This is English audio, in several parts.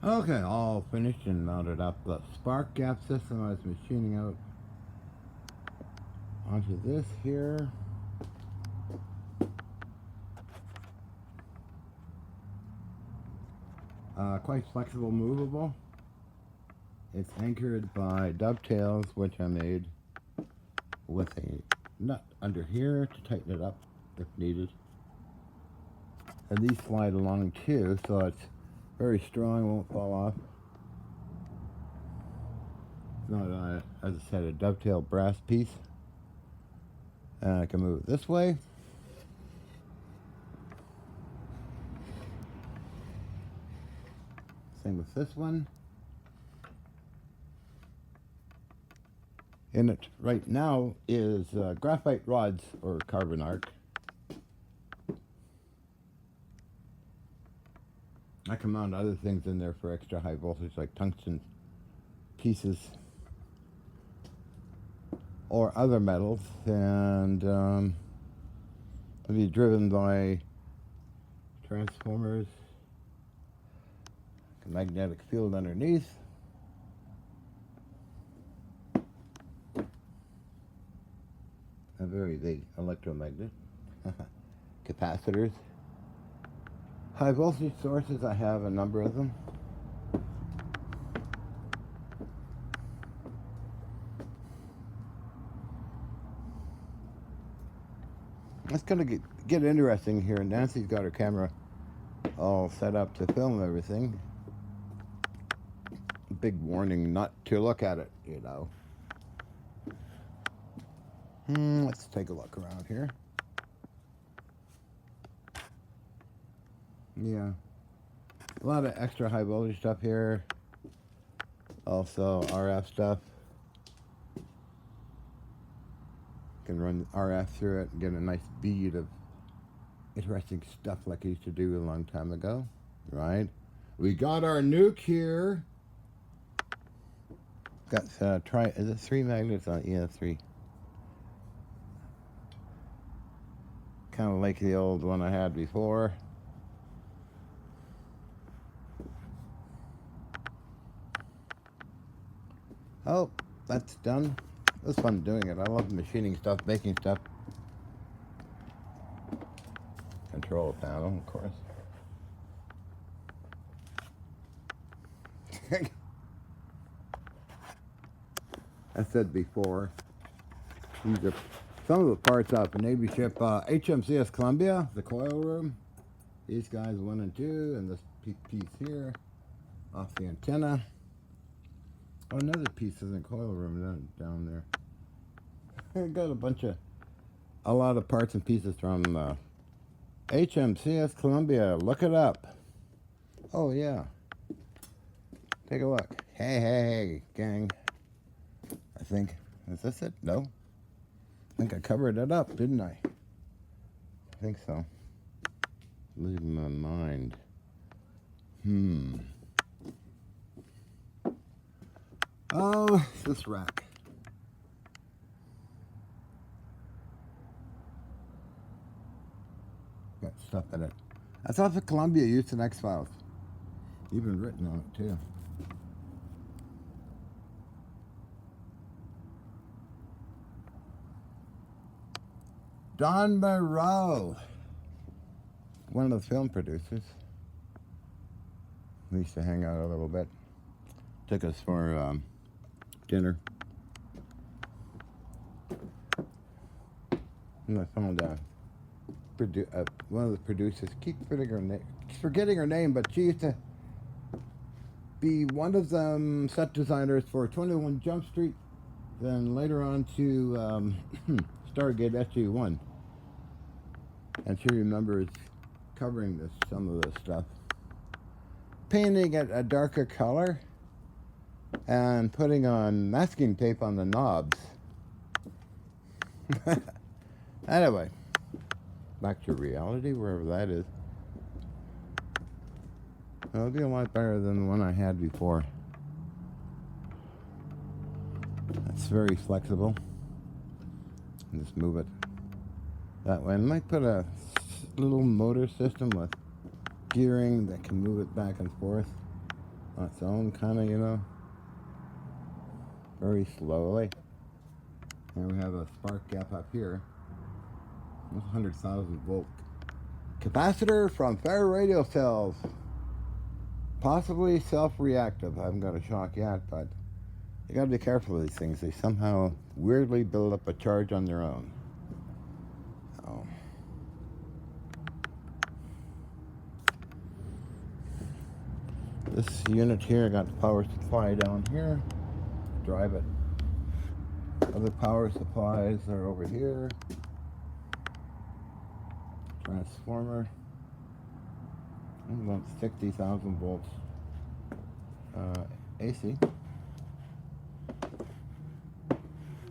Okay, all finished and mounted up the spark gap system I was machining out onto this here. Quite flexible, movable. It's anchored by dovetails, which I made with a nut under here to tighten it up if needed. And these slide along too, so it's very strong, won't fall off. It's not, as I said, a dovetail brass piece. And I can move it this way. Same with this one. In it right now is graphite rods or carbon arc. I can mount other things in there for extra high voltage, like tungsten pieces or other metals, and it'll be driven by transformers, a magnetic field underneath. A very big electromagnet. Capacitors. High voltage sources, I have a number of them. It's going to get interesting here. Nancy's got her camera all set up to film everything. Big warning not to look at it, you know. Let's take a look around here. Yeah. A lot of extra high voltage stuff here. Also RF stuff. Can run RF through it and get a nice bead of interesting stuff like I used to do a long time ago. Right? We got our nuke here. Got is it 3 magnets on? Yeah, 3. Kind of like the old one I had before. Oh, that's done. It was fun doing it. I love machining stuff, making stuff. Control panel, of course. I said before, these are some of the parts off the Navy ship HMCS Columbia, the coil room. These guys 1 and 2, and this piece here off the antenna. Oh, another piece is in coil room down there. I got a lot of parts and pieces from HMCS Columbia. Look it up. Oh yeah. Take a look. Hey, gang. I think, is this it? No. I think I covered it up, didn't I? I think so. Losing my mind. Oh, this rack. Got stuff in it. That's off of Columbia used in X-Files. Even written on it, too. Don Moreau, one of the film producers. We used to hang out a little bit. Took us for dinner. And I found one of the producers. Keep forgetting her name, but she used to be one of the set designers for 21 Jump Street. Then later on to Stargate SG-1. And she remembers covering some of this stuff. Painting it a darker color and putting on masking tape on the knobs. Anyway, back to reality, wherever that is. It'll be a lot better than the one I had before. It's very flexible. Just move it that way. I might put a little motor system with gearing that can move it back and forth on its own, kind of, you know, very slowly. And we have a spark gap up here. 100,000 volt capacitor from ferro cells. Possibly self-reactive. I haven't got a shock yet, but you gotta be careful of these things. They somehow weirdly build up a charge on their own. So, this unit here, I got the power supply down here. Drive it. Other power supplies are over here. Transformer. About 60,000 volts AC.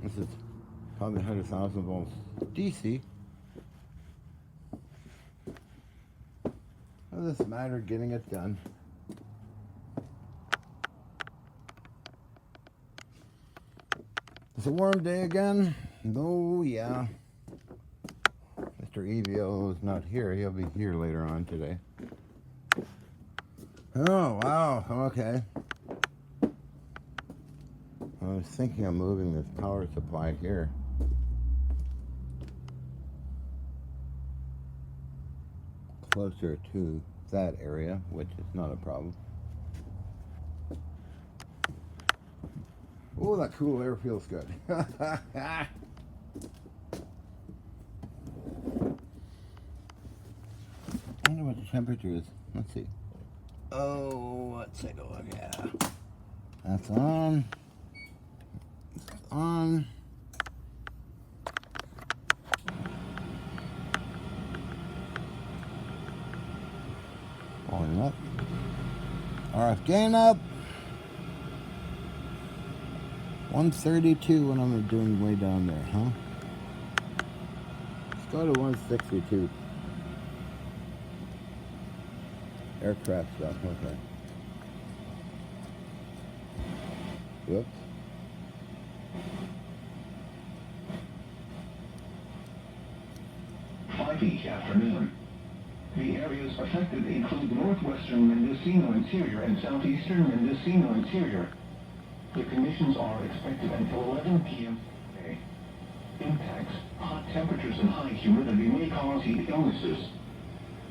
This is probably 100,000 volts DC. Well, this matter getting it done. It's a warm day again. Oh yeah. Mr. EVO is not here. He'll be here later on today. Oh, wow, okay. I was thinking of moving this power supply here. Closer to that area, which is not a problem. Oh, that cool air feels good. I wonder what the temperature is. Let's see. Oh, let's take a look. Yeah, that's on. It's on. Pulling up. RF gain up. 132 when I'm doing way down there, huh? Let's go to 162. Aircraft stuff, okay. Whoops. Each afternoon. The areas affected include northwestern Mendocino Interior and southeastern Mendocino Interior. The conditions are expected until 11 p.m. today. Impacts, hot temperatures and high humidity may cause heat illnesses.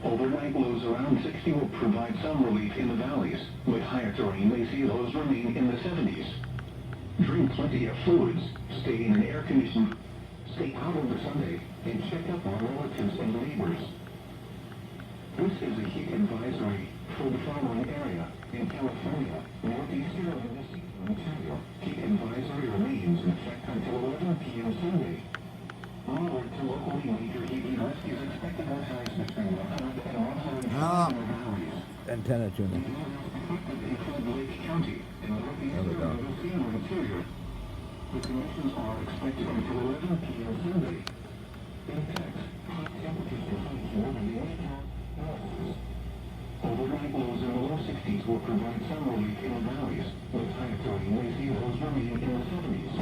Overnight lows around 60 will provide some relief in the valleys, but higher terrain may see lows remain in the 70s. Drink plenty of fluids, stay in an air-conditioned, stay out over Sunday, and check up on relatives and neighbors. This is a heat advisory for the following area in California, northeastern Mendocino, Ontario. Heat advisory remains in effect until 11 p.m. Sunday. Onward to locally major heat events is expected at highs between 100 and 150 valleys. Antenna tuning. The areas affected include Lake County and northeastern Mendocino Interior. The conditions are expected until 11 p.m. Sunday. Impacts, hot temperatures and high humidity may cause illnesses. Overnight lows in the low 60s will provide some relief in the valleys, but higher terrain may see lows remain in the 70s.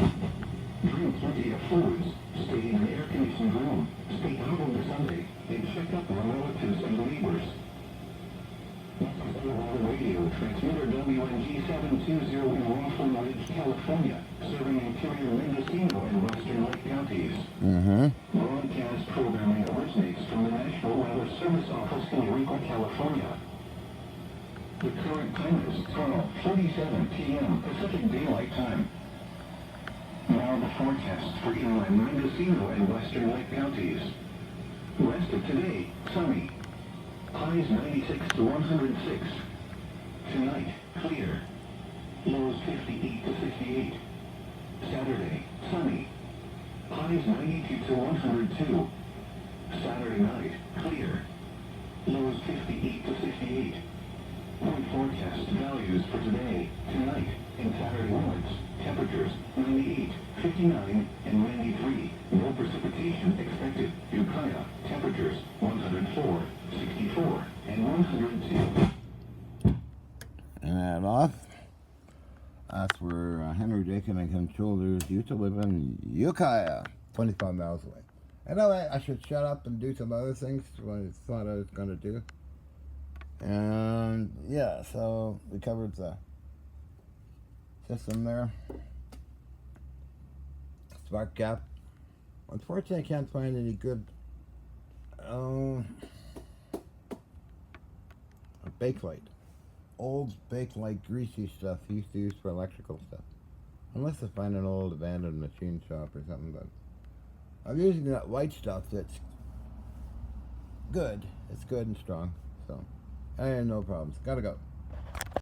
Drink plenty of fluids, stay in an air-conditioned room, stay out on the Sunday, and check up on relatives and neighbors. This is the radio transmitter WNG 720 in Rockland Ridge, California, serving interior Mendocino and western Lake counties. Broadcast programming originates from the National Weather Service Office in Eureka, California. The current time is 12:47 p.m. Pacific Daylight Time. Now the forecast for inland Mendocino and western Lake counties. West of today, sunny. Highs 96 to 106. Tonight, clear. Lows 58 to 68. Saturday, sunny. Highs 92 to 102. Saturday night, clear. Lows 58 to 68. Wind forecast values for today, tonight, and Saturday onwards. Temperatures 98, 59, and 93. No precipitation expected. Ukiah, temperatures 104, 64, and 102. And that off. That's where Henry Dakin and Ken Childers used to live in Ukiah, 25 miles away. I know I should shut up and do some other things what I thought I was going to do. And yeah, so we covered the system there. Spark gap. Unfortunately, I can't find any good Bakelite. Old Bakelite greasy stuff used to use for electrical stuff. Unless I find an old abandoned machine shop or something, but I'm using that white stuff that's good. It's good and strong, so I have no problems. Gotta go.